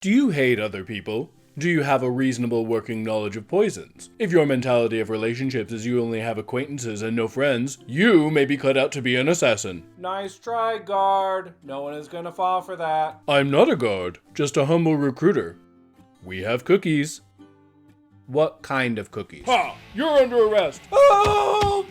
Do you hate other people? Do you have a reasonable working knowledge of poisons? If your mentality of relationships is you only have acquaintances and no friends, you may be cut out to be an assassin. Nice try, guard. No one is gonna fall for that. I'm not a guard, just a humble recruiter. We have cookies. What kind of cookies? Ha! You're under arrest! Oh!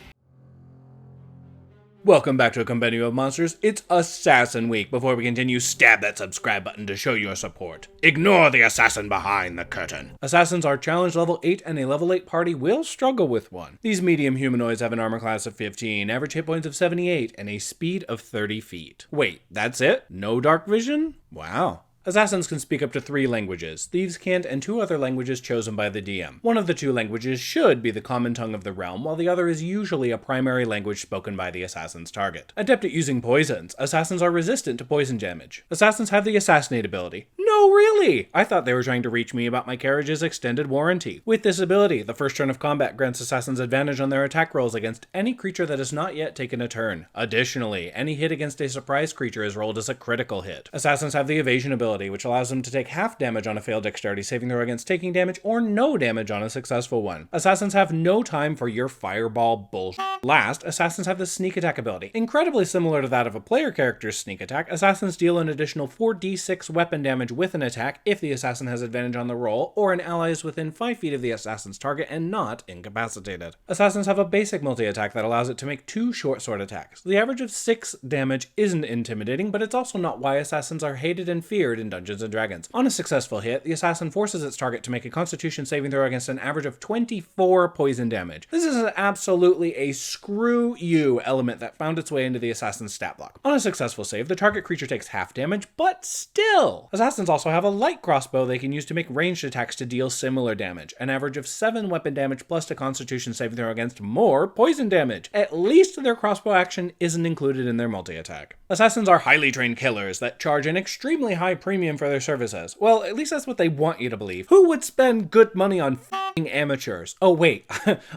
Welcome back to a Compendium of Monsters. It's Assassin Week. Before we continue, stab that subscribe button to show your support. Ignore the assassin behind the curtain. Assassins are challenge level 8 and a level 8 party will struggle with one. These medium humanoids have an armor class of 15, average hit points of 78, and a speed of 30 feet. Wait, that's it? No dark vision? Wow. Assassins can speak up to 3 languages, thieves can't, and 2 other languages chosen by the DM. One of the 2 languages should be the common tongue of the realm, while the other is usually a primary language spoken by the assassin's target. Adept at using poisons, assassins are resistant to poison damage. Assassins have the Assassinate ability. No, really! I thought they were trying to reach me about my carriage's extended warranty. With this ability, the first turn of combat grants assassins advantage on their attack rolls against any creature that has not yet taken a turn. Additionally, any hit against a surprise creature is rolled as a critical hit. Assassins have the evasion ability, which allows them to take half damage on a failed dexterity saving throw against taking damage or no damage on a successful one. Assassins have no time for your fireball bullshit. Last, assassins have the sneak attack ability. Incredibly similar to that of a player character's sneak attack, assassins deal an additional 4d6 weapon damage with an attack if the assassin has advantage on the roll or an ally is within 5 feet of the assassin's target and not incapacitated. Assassins have a basic multi-attack that allows it to make 2 short sword attacks. The average of 6 damage isn't intimidating, but it's also not why assassins are hated and feared in Dungeons & Dragons. On a successful hit, the assassin forces its target to make a constitution saving throw against an average of 24 poison damage. This is absolutely a screw you element that found its way into the assassin's stat block. On a successful save, the target creature takes half damage, but still! Assassins also have a light crossbow they can use to make ranged attacks to deal similar damage, an average of 7 weapon damage plus a constitution saving throw against more poison damage. At least their crossbow action isn't included in their multi-attack. Assassins are highly trained killers that charge an extremely high premium for their services. Well, at least that's what they want you to believe. Who would spend good money on f***ing amateurs? Oh wait,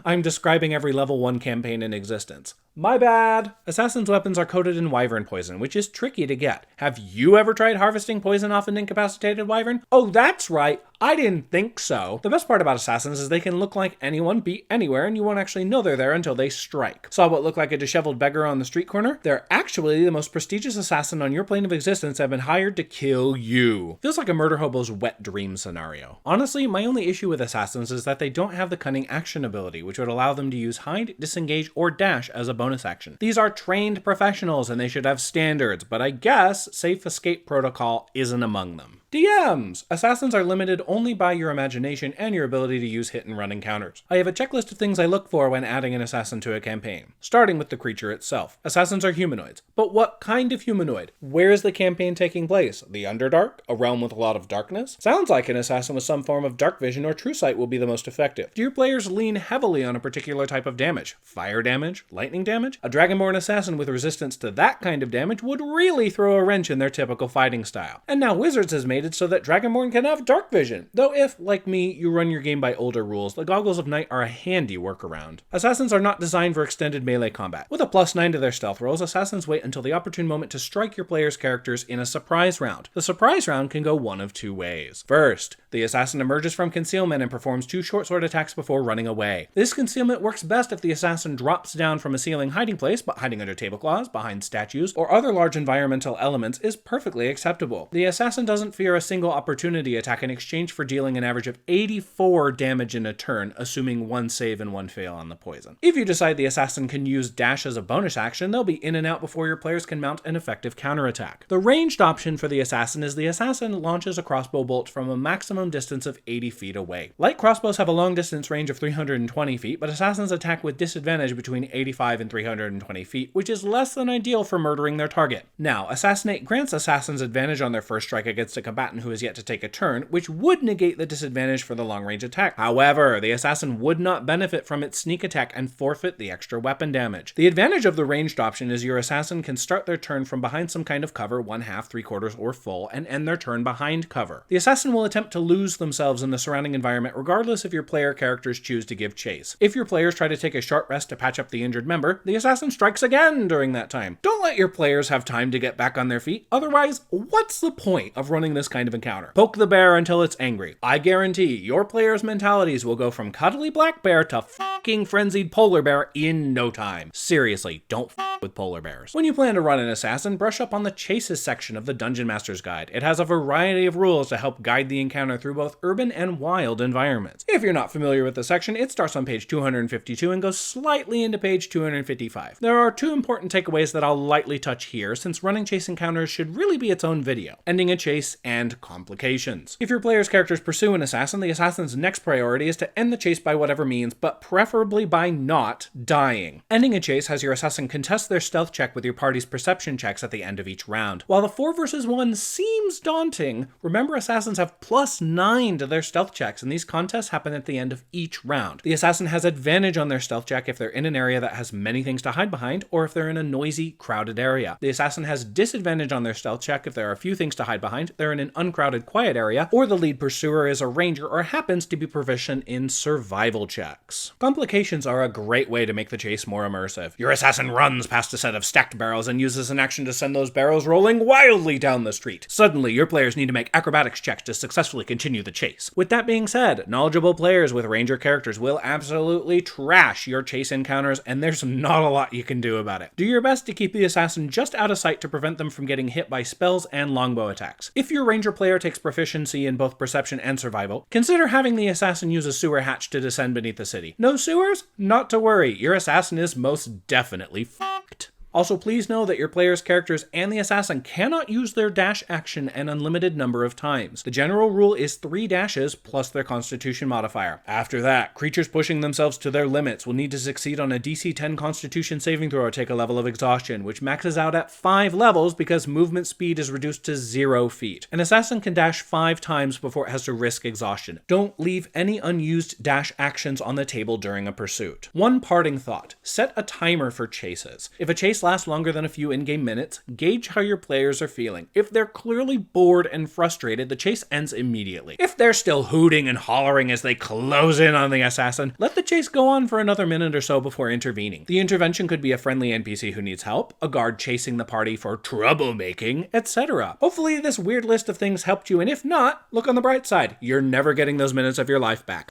I'm describing every level 1 campaign in existence. My bad! Assassins' weapons are coated in wyvern poison, which is tricky to get. Have you ever tried harvesting poison off an incapacitated wyvern? Oh, that's right! I didn't think so. The best part about assassins is they can look like anyone, be anywhere, and you won't actually know they're there until they strike. Saw what looked like a disheveled beggar on the street corner? They're actually the most prestigious assassin on your plane of existence that have been hired to kill you. Feels like a murder hobo's wet dream scenario. Honestly, my only issue with assassins is that they don't have the cunning action ability, which would allow them to use hide, disengage, or dash as a bonus action. These are trained professionals and they should have standards, but I guess safe escape protocol isn't among them. DMs! Assassins are limited only by your imagination and your ability to use hit and run encounters. I have a checklist of things I look for when adding an assassin to a campaign, starting with the creature itself. Assassins are humanoids. But what kind of humanoid? Where is the campaign taking place? The Underdark? A realm with a lot of darkness? Sounds like an assassin with some form of dark vision or true sight will be the most effective. Do your players lean heavily on a particular type of damage? Fire damage? Lightning damage? A Dragonborn assassin with resistance to that kind of damage would really throw a wrench in their typical fighting style. And now Wizards has made it so that Dragonborn can have dark vision. Though if, like me, you run your game by older rules, the Goggles of Night are a handy workaround. Assassins are not designed for extended melee combat. With a +9 to their stealth rolls, assassins wait until the opportune moment to strike your player's characters in a surprise round. The surprise round can go one of 2 ways. First, the assassin emerges from concealment and performs 2 short sword attacks before running away. This concealment works best if the assassin drops down from a ceiling hiding place, but hiding under tablecloths, behind statues, or other large environmental elements is perfectly acceptable. The assassin doesn't fear a single opportunity attack in exchange for dealing an average of 84 damage in a turn, assuming 1 save and 1 fail on the poison. If you decide the assassin can use dash as a bonus action, they'll be in and out before your players can mount an effective counterattack. The ranged option for the assassin is the assassin launches a crossbow bolt from a maximum distance of 80 feet away. Light crossbows have a long distance range of 320 feet, but assassins attack with disadvantage between 85 and 320 feet, which is less than ideal for murdering their target. Now, Assassinate grants assassins advantage on their first strike against a combatant who is yet to take a turn, which would negate the disadvantage for the long-range attack. However, the assassin would not benefit from its sneak attack and forfeit the extra weapon damage. The advantage of the ranged option is your assassin can start their turn from behind some kind of cover, 1/2, 3/4, or full, and end their turn behind cover. The assassin will attempt to lose themselves in the surrounding environment regardless if your player characters choose to give chase. If your players try to take a short rest to patch up the injured member, the assassin strikes again during that time. Don't let your players have time to get back on their feet, otherwise, what's the point of running this this kind of encounter. Poke the bear until it's angry. I guarantee your players' mentalities will go from cuddly black bear to fucking frenzied polar bear in no time. Seriously, don't with polar bears. When you plan to run an assassin, brush up on the chases section of the Dungeon Master's Guide. It has a variety of rules to help guide the encounter through both urban and wild environments. If you're not familiar with the section, it starts on page 252 and goes slightly into page 255. There are two important takeaways that I'll lightly touch here, since running chase encounters should really be its own video: ending a chase and complications. If your player's characters pursue an assassin, the assassin's next priority is to end the chase by whatever means, but preferably by not dying. Ending a chase has your assassin contest their stealth check with your party's perception checks at the end of each round. While the 4 versus 1 seems daunting, remember assassins have +9 to their stealth checks, and these contests happen at the end of each round. The assassin has advantage on their stealth check if they're in an area that has many things to hide behind, or if they're in a noisy, crowded area. The assassin has disadvantage on their stealth check if there are a few things to hide behind, they're in an uncrowded, quiet area, or the lead pursuer is a ranger or happens to be proficient in survival checks. Complications are a great way to make the chase more immersive. Your assassin runs past a set of stacked barrels and uses an action to send those barrels rolling wildly down the street. Suddenly, your players need to make acrobatics checks to successfully continue the chase. With that being said, knowledgeable players with ranger characters will absolutely trash your chase encounters, and there's not a lot you can do about it. Do your best to keep the assassin just out of sight to prevent them from getting hit by spells and longbow attacks. If your ranger player takes proficiency in both perception and survival, consider having the assassin use a sewer hatch to descend beneath the city. No sewers? Not to worry, your assassin is most definitely fucked. Also, please know that your player's characters and the assassin cannot use their dash action an unlimited number of times. The general rule is 3 dashes plus their constitution modifier. After that, creatures pushing themselves to their limits will need to succeed on a DC 10 constitution saving throw or take a level of exhaustion, which maxes out at 5 levels because movement speed is reduced to 0 feet. An assassin can dash 5 times before it has to risk exhaustion. Don't leave any unused dash actions on the table during a pursuit. One parting thought: set a timer for chases. If a chase lasts longer than a few in-game minutes, gauge how your players are feeling. If they're clearly bored and frustrated, the chase ends immediately. If they're still hooting and hollering as they close in on the assassin, let the chase go on for another minute or so before intervening. The intervention could be a friendly NPC who needs help, a guard chasing the party for troublemaking, etc. Hopefully this weird list of things helped you, and if not, look on the bright side. You're never getting those minutes of your life back.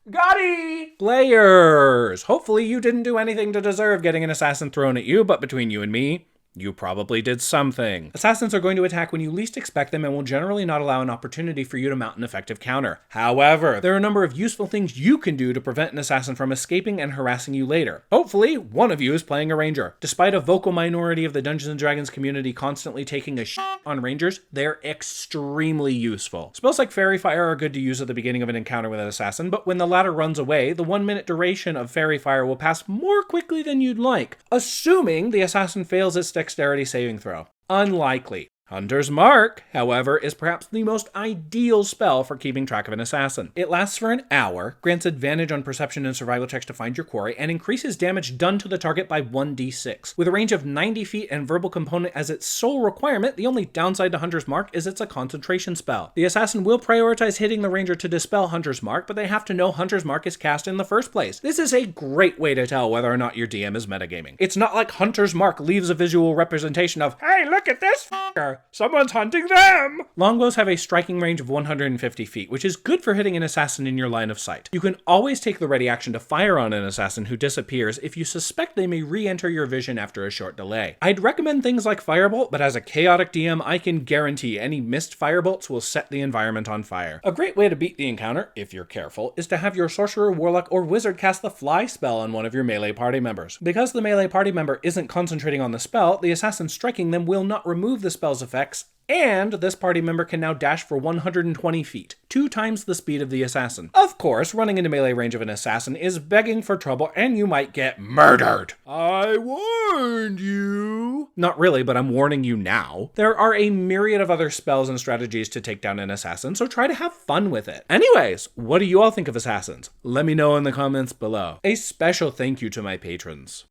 Gotti! Players! Hopefully you didn't do anything to deserve getting an assassin thrown at you, but between you and me, you probably did something. Assassins are going to attack when you least expect them and will generally not allow an opportunity for you to mount an effective counter. However, there are a number of useful things you can do to prevent an assassin from escaping and harassing you later. Hopefully, one of you is playing a ranger. Despite a vocal minority of the Dungeons & Dragons community constantly taking a shit on rangers, they're extremely useful. Spells like Fairy Fire are good to use at the beginning of an encounter with an assassin, but when the latter runs away, the 1-minute duration of Fairy Fire will pass more quickly than you'd like, assuming the assassin fails its dexterity saving throw. Unlikely. Hunter's Mark, however, is perhaps the most ideal spell for keeping track of an assassin. It lasts for an hour, grants advantage on perception and survival checks to find your quarry, and increases damage done to the target by 1d6. With a range of 90 feet and verbal component as its sole requirement, the only downside to Hunter's Mark is it's a concentration spell. The assassin will prioritize hitting the ranger to dispel Hunter's Mark, but they have to know Hunter's Mark is cast in the first place. This is a great way to tell whether or not your DM is metagaming. It's not like Hunter's Mark leaves a visual representation of, "Hey, look at this f***er! Someone's hunting them!" Longbows have a striking range of 150 feet, which is good for hitting an assassin in your line of sight. You can always take the ready action to fire on an assassin who disappears if you suspect they may re-enter your vision after a short delay. I'd recommend things like Firebolt, but as a chaotic DM, I can guarantee any missed firebolts will set the environment on fire. A great way to beat the encounter, if you're careful, is to have your sorcerer, warlock, or wizard cast the fly spell on one of your melee party members. Because the melee party member isn't concentrating on the spell, the assassin striking them will not remove the spell's effects, and this party member can now dash for 120 feet, 2 times the speed of the assassin. Of course, running into melee range of an assassin is begging for trouble, and you might get murdered. I warned you. Not really, but I'm warning you now. There are a myriad of other spells and strategies to take down an assassin, so try to have fun with it. Anyways, what do you all think of assassins? Let me know in the comments below. A special thank you to my patrons.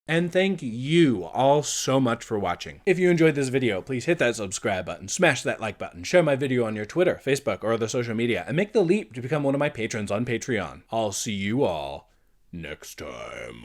And thank you all so much for watching. If you enjoyed this video, please hit that subscribe button, smash that like button, share my video on your Twitter, Facebook, or other social media, and make the leap to become one of my patrons on Patreon. I'll see you all next time.